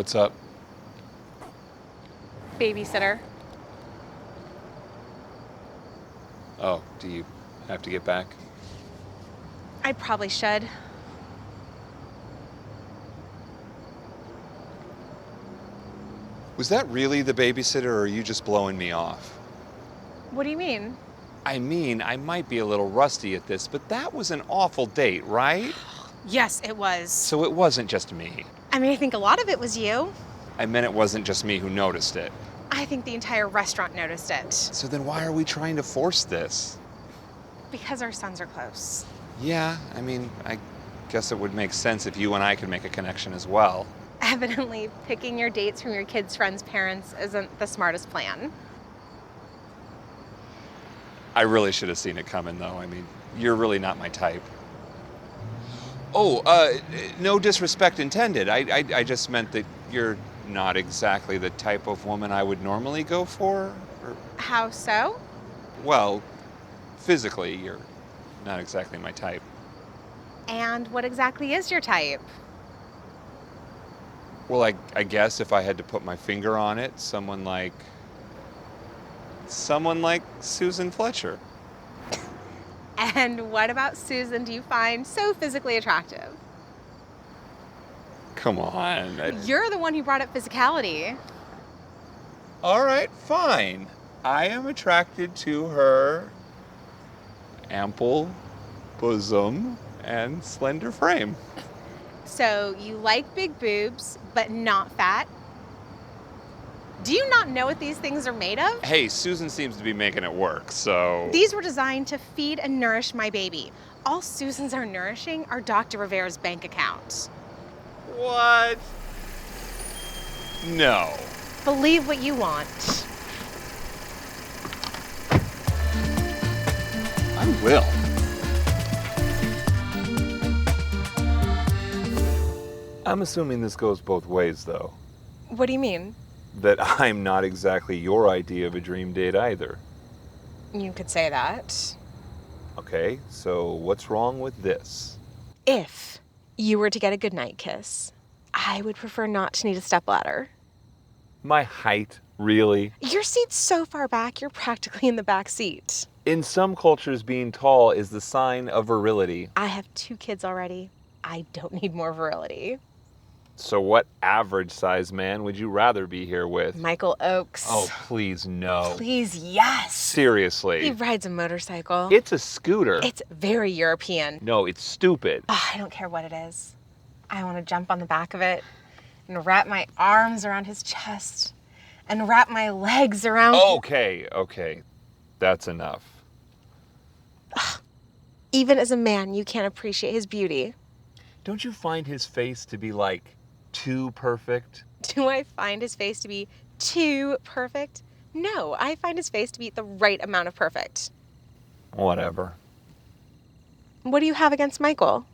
What's up? Babysitter. Oh, do you have to get back? I probably should. Was that really the babysitter, or are you just blowing me off? What do you mean? I mean, I might be a little rusty at this, but that was an awful date, right? Yes, it was. So it wasn't just me. I mean, I think a lot of it was you. I meant it wasn't just me who noticed it. I think the entire restaurant noticed it. So then why are we trying to force this? Because our sons are close. Yeah, I mean, I guess it would make sense if you and I could make a connection as well. Evidently, picking your dates from your kids' friends' parents isn't the smartest plan. I really should have seen it coming, though. I mean, you're really not my type. Oh, no disrespect intended. I just meant that you're not exactly the type of woman I would normally go for. How so? Well, physically, you're not exactly my type. And what exactly is your type? Well, I guess if I had to put my finger on it, someone like Susan Fletcher. And what about Susan do you find so physically attractive? Come on. You're the one who brought up physicality. All right, fine. I am attracted to her ample bosom and slender frame. So you like big boobs, but not fat? Do you not know what these things are made of? Hey, Susan seems to be making it work, so... These were designed to feed and nourish my baby. All Susans are nourishing are Dr. Rivera's bank accounts. What? No. Believe what you want. I will. I'm assuming this goes both ways, though. What do you mean? That I'm not exactly your idea of a dream date either. You could say that. Okay, so what's wrong with this? If you were to get a goodnight kiss, I would prefer not to need a stepladder. My height, really? Your seat's so far back, you're practically in the back seat. In some cultures, being tall is the sign of virility. I have 2 kids already. I don't need more virility. So what average-sized man would you rather be here with? Michael Oakes. Oh, please, no. Please, yes. Seriously. He rides a motorcycle. It's a scooter. It's very European. No, it's stupid. Oh, I don't care what it is. I want to jump on the back of it and wrap my arms around his chest and wrap my legs around... Okay. That's enough. Even as a man, you can't appreciate his beauty. Don't you find his face to be, like, too perfect? Do I find his face to be too perfect? No, I find his face to be the right amount of perfect. Whatever. What do you have against Michael?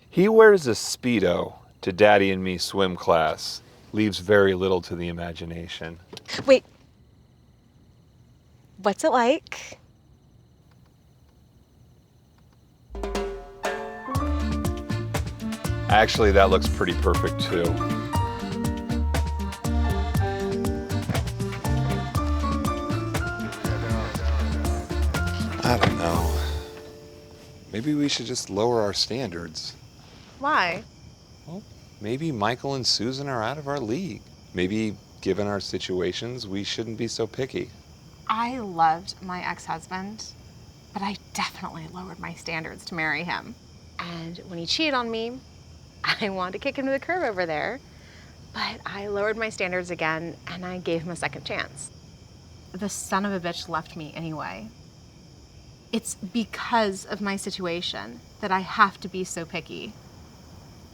He wears a Speedo to Daddy and me swim class. Leaves very little to the imagination. Wait. What's it like? Actually, that looks pretty perfect, too. I don't know. Maybe we should just lower our standards. Why? Well, maybe Michael and Susan are out of our league. Maybe, given our situations, we shouldn't be so picky. I loved my ex-husband, but I definitely lowered my standards to marry him. And when he cheated on me, I wanted to kick him to the curb over there, but I lowered my standards again and I gave him a second chance. The son of a bitch left me anyway. It's because of my situation that I have to be so picky.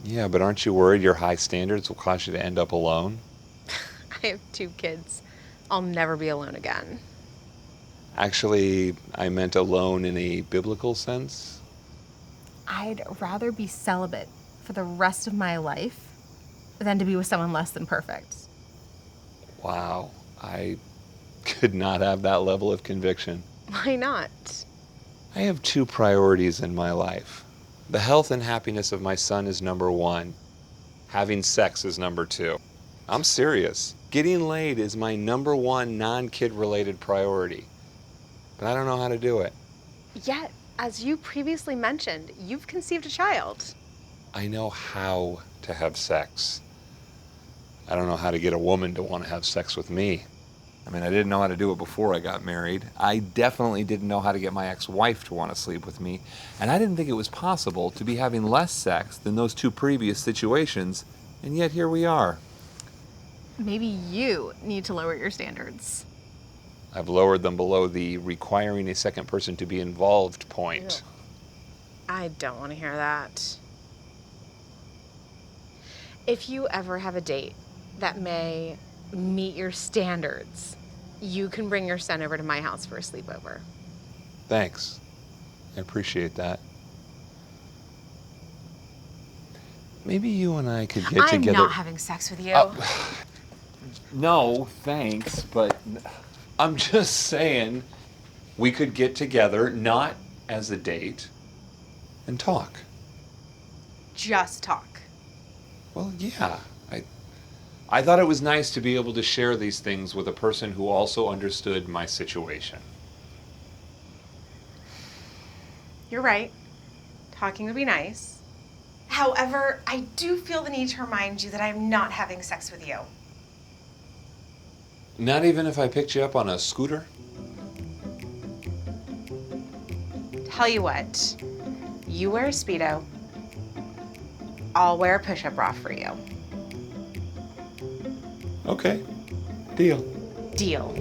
Yeah, but aren't you worried your high standards will cause you to end up alone? I have 2 kids. I'll never be alone again. Actually, I meant alone in a biblical sense. I'd rather be celibate for the rest of my life than to be with someone less than perfect. Wow, I could not have that level of conviction. Why not? I have 2 priorities in my life. The health and happiness of my son is number 1, Having sex is number 2. I'm serious. Getting laid is my number 1 non-kid related priority. But I don't know how to do it. Yet, as you previously mentioned, you've conceived a child. I know how to have sex. I don't know how to get a woman to want to have sex with me. I mean, I didn't know how to do it before I got married. I definitely didn't know how to get my ex-wife to want to sleep with me. And I didn't think it was possible to be having less sex than those 2 previous situations. And yet here we are. Maybe you need to lower your standards. I've lowered them below the requiring a second person to be involved point. I don't want to hear that. If you ever have a date that may meet your standards, you can bring your son over to my house for a sleepover. Thanks. I appreciate that. Maybe you and I could get together. I'm not having sex with you. No, thanks, but I'm just saying we could get together, not as a date, and talk. Just talk. Well, yeah. I thought it was nice to be able to share these things with a person who also understood my situation. You're right. Talking would be nice. However, I do feel the need to remind you that I'm not having sex with you. Not even if I picked you up on a scooter? Tell you what, you wear a Speedo, I'll wear a push-up bra for you. Okay. Deal. Deal.